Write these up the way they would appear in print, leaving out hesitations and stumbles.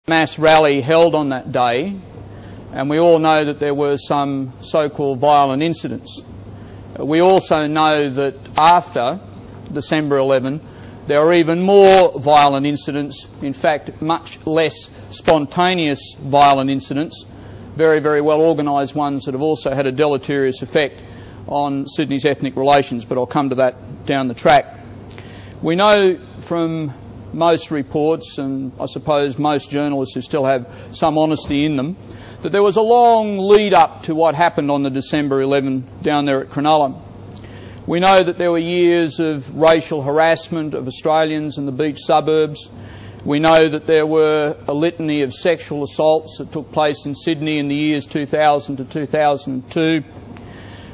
mass rally held on that day, and we all know that there were some so-called violent incidents. We also know that after December 11, there were even more violent incidents, in fact much less spontaneous violent incidents, very, very well organised ones that have also had a deleterious effect on Sydney's ethnic relations, but I'll come to that down the track. We know from most reports, and I suppose most journalists who still have some honesty in them, that there was a long lead up to what happened on the December 11 down there at Cronulla. We know that there were years of racial harassment of Australians in the beach suburbs. We know that there were a litany of sexual assaults that took place in Sydney in the years 2000 to 2002.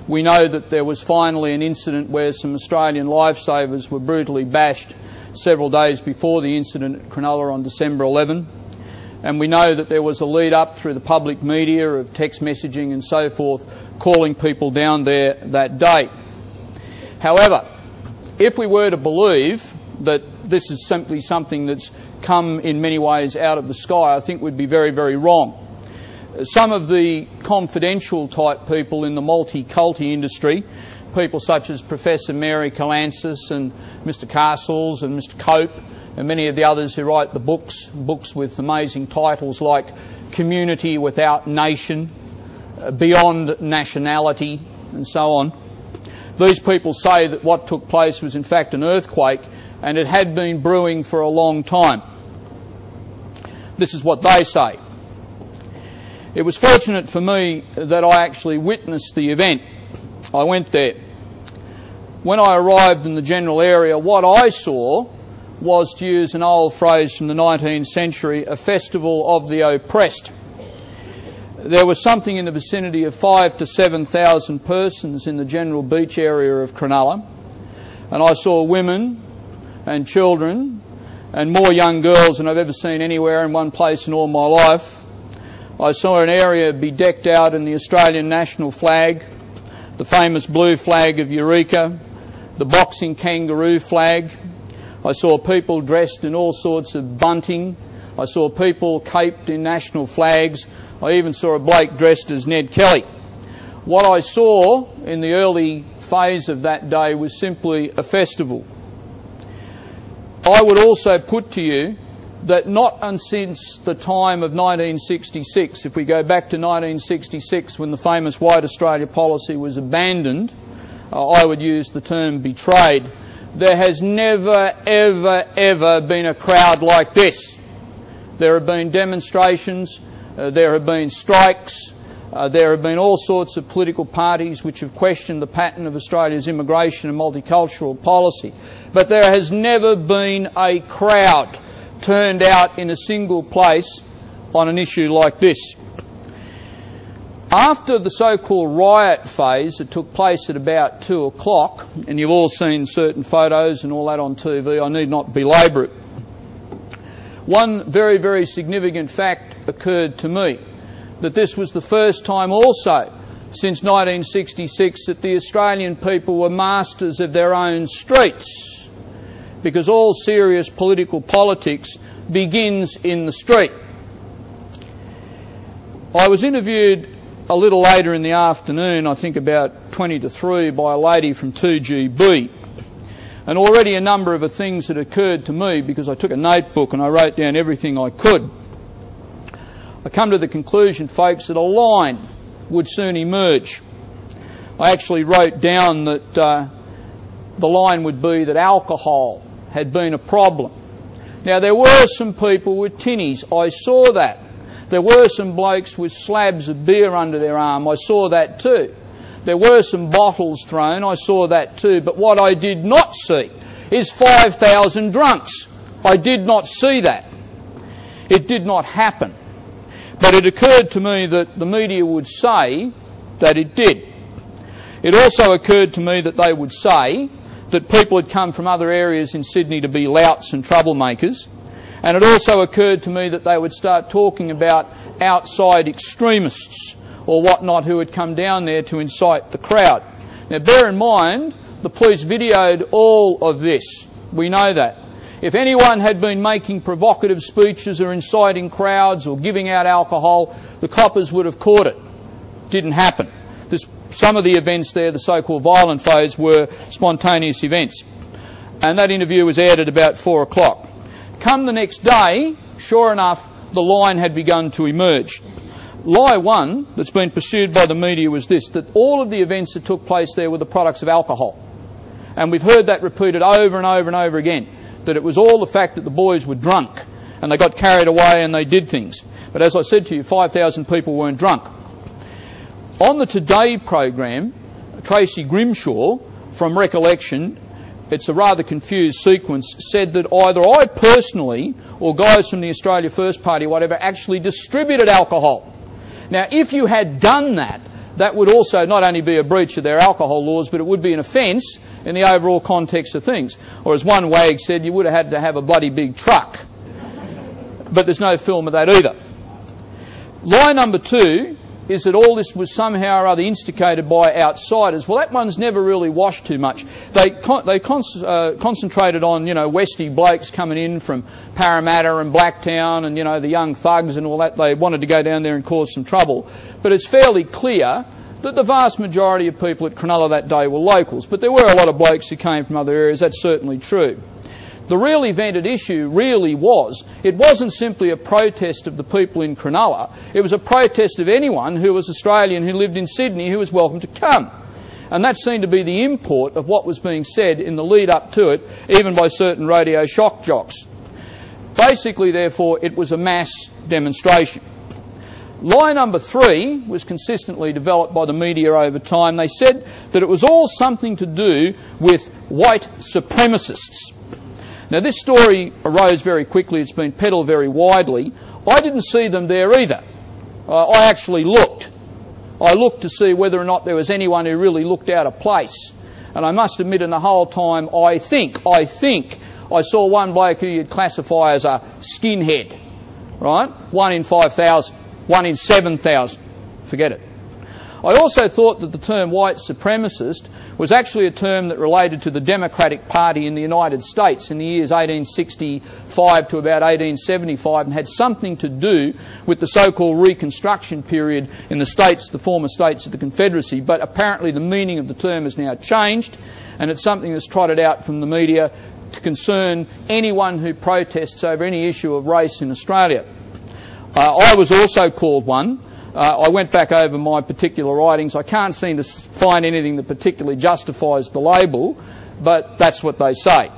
We know that there was finally an incident where some Australian lifesavers were brutally bashed several days before the incident at Cronulla on December 11. And we know that there was a lead up through the public media of text messaging and so forth calling people down there that day. However, if we were to believe that this is simply something that's come in many ways out of the sky, I think we'd be very, very wrong. Some of the confidential type people in the multi-culti industry, people such as Professor Mary Calancis and Mr Castles and Mr Cope and many of the others who write the books with amazing titles like Community Without Nation, Beyond Nationality and so on. These people say that what took place was in fact an earthquake and it had been brewing for a long time. This is what they say. It was fortunate for me that I actually witnessed the event. I went there. When I arrived in the general area, what I saw was, to use an old phrase from the 19th century, a festival of the oppressed. There was something in the vicinity of 5,000 to 7,000 persons in the general beach area of Cronulla, and I saw women and children and more young girls than I've ever seen anywhere in one place in all my life. I saw an area be decked out in the Australian national flag, the famous blue flag of Eureka, the boxing kangaroo flag. I saw people dressed in all sorts of bunting. I saw people caped in national flags. I even saw a bloke dressed as Ned Kelly. What I saw in the early phase of that day was simply a festival. I would also put to you that not since the time of 1966, if we go back to 1966 when the famous White Australia policy was abandoned, I would use the term betrayed, there has never, ever, ever been a crowd like this. There have been demonstrations, there have been strikes, there have been all sorts of political parties which have questioned the pattern of Australia's immigration and multicultural policy. But there has never been a crowd turned out in a single place on an issue like this. After the so-called riot phase that took place at about 2 o'clock, and you've all seen certain photos and all that on TV, I need not belabour it, one very, very significant fact occurred to me, that this was the first time also since 1966 that the Australian people were masters of their own streets, because all serious political politics begins in the street. I was interviewed a little later in the afternoon, I think about 20 to 3, by a lady from 2GB. And already a number of things had occurred to me because I took a notebook and I wrote down everything I could. I come to the conclusion, folks, that a line would soon emerge. I actually wrote down that the line would be that alcohol had been a problem. Now, there were some people with tinnies. I saw that. There were some blokes with slabs of beer under their arm. I saw that too. There were some bottles thrown. I saw that too. But what I did not see is 5,000 drunks. I did not see that. It did not happen. But it occurred to me that the media would say that it did. It also occurred to me that they would say that people had come from other areas in Sydney to be louts and troublemakers. And it also occurred to me that they would start talking about outside extremists or whatnot who had come down there to incite the crowd. Now, bear in mind, the police videoed all of this. We know that. If anyone had been making provocative speeches or inciting crowds or giving out alcohol, the coppers would have caught it. Didn't happen. Some of the events there, the so-called violent phase, were spontaneous events. And that interview was aired at about 4 o'clock. Come the next day, sure enough, the line had begun to emerge. Lie one that's been pursued by the media was this, that all of the events that took place there were the products of alcohol. And we've heard that repeated over and over and over again, that it was all the fact that the boys were drunk and they got carried away and they did things. But as I said to you, 5,000 people weren't drunk. On the Today program, Tracy Grimshaw, from recollection, it's a rather confused sequence, said that either I personally or guys from the Australia First Party, whatever, actually distributed alcohol. Now, if you had done that, that would also not only be a breach of their alcohol laws, but it would be an offence in the overall context of things. Or as one wag said, you would have had to have a bloody big truck. But there's no film of that either. Lie number two is that all this was somehow or other instigated by outsiders. Well, that one's never really washed too much. They concentrated on, Westie blokes coming in from Parramatta and Blacktown and, the young thugs and all that. They wanted to go down there and cause some trouble. But it's fairly clear that the vast majority of people at Cronulla that day were locals. But there were a lot of blokes who came from other areas. That's certainly true. The real event at issue really was, it wasn't simply a protest of the people in Cronulla, it was a protest of anyone who was Australian who lived in Sydney who was welcome to come. And that seemed to be the import of what was being said in the lead up to it, even by certain radio shock jocks. Basically, therefore, it was a mass demonstration. Lie number three was consistently developed by the media over time. They said that it was all something to do with white supremacists. Now, this story arose very quickly. It's been peddled very widely. I didn't see them there either. I actually looked. I looked to see whether or not there was anyone who really looked out of place. And I must admit, in the whole time, I think I saw one bloke who you'd classify as a skinhead, right? 1 in 5,000, 1 in 7,000. Forget it. I also thought that the term white supremacist was actually a term that related to the Democratic Party in the United States in the years 1865 to about 1875 and had something to do with the so-called Reconstruction period in the states, the former states of the Confederacy. But apparently the meaning of the term has now changed, and it's something that's trotted out from the media to concern anyone who protests over any issue of race in Australia. I was also called one. I went back over my particular writings. I can't seem to find anything that particularly justifies the label, but that's what they say.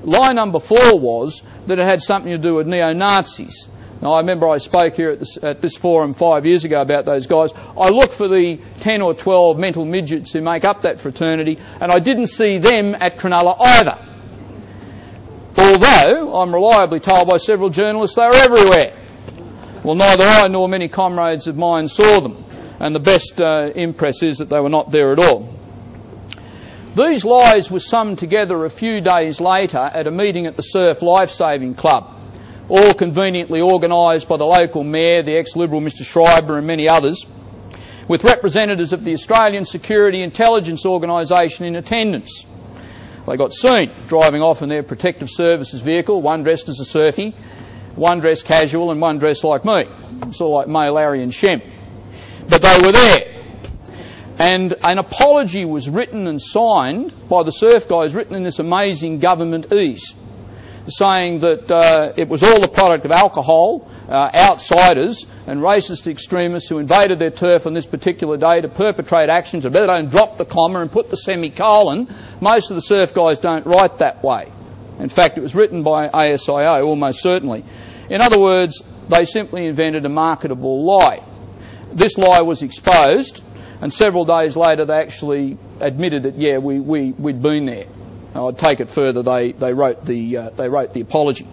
Lie number four was that it had something to do with neo-Nazis. Now, I remember I spoke here at this forum 5 years ago about those guys. I looked for the 10 or 12 mental midgets who make up that fraternity, and I didn't see them at Cronulla either. Although, I'm reliably told by several journalists they were everywhere. Well, neither I nor many comrades of mine saw them, and the best impress is that they were not there at all. These lies were summed together a few days later at a meeting at the Surf Lifesaving Club, all conveniently organised by the local mayor, the ex-Liberal Mr Schreiber and many others, with representatives of the Australian Security Intelligence Organisation in attendance. They got seen driving off in their protective services vehicle, one dressed as a surfie, one dressed casual and one dressed like me, sort of like May, Larry and Shem. But they were there. And an apology was written and signed by the surf guys, written in this amazing government ease, saying that it was all the product of alcohol, outsiders and racist extremists who invaded their turf on this particular day to perpetrate actions. I better don't drop the comma and put the semicolon. Most of the surf guys don't write that way. In fact, it was written by ASIO, almost certainly. In other words, they simply invented a marketable lie. This lie was exposed, and several days later they actually admitted that, yeah, we'd been there. I'd take it further, they wrote the apology.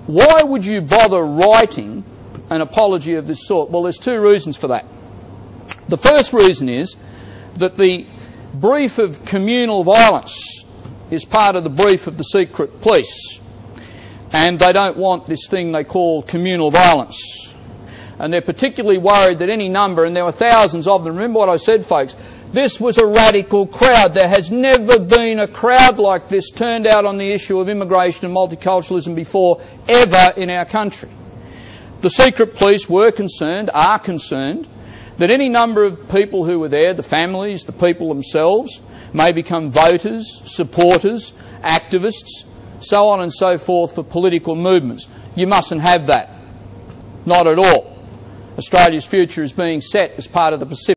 Why would you bother writing an apology of this sort? Well, there's two reasons for that. The first reason is that the brief of communal violence is part of the brief of the secret police. And they don't want this thing they call communal violence. And they're particularly worried that any number, and there were thousands of them, remember what I said, folks, This was a radical crowd. There has never been a crowd like this turned out on the issue of immigration and multiculturalism before, ever in our country. The secret police are concerned, that any number of people who were there, the families, the people themselves, may become voters, supporters, activists, so on and so forth for political movements. You mustn't have that. Not at all. Australia's future is being set as part of the Pacific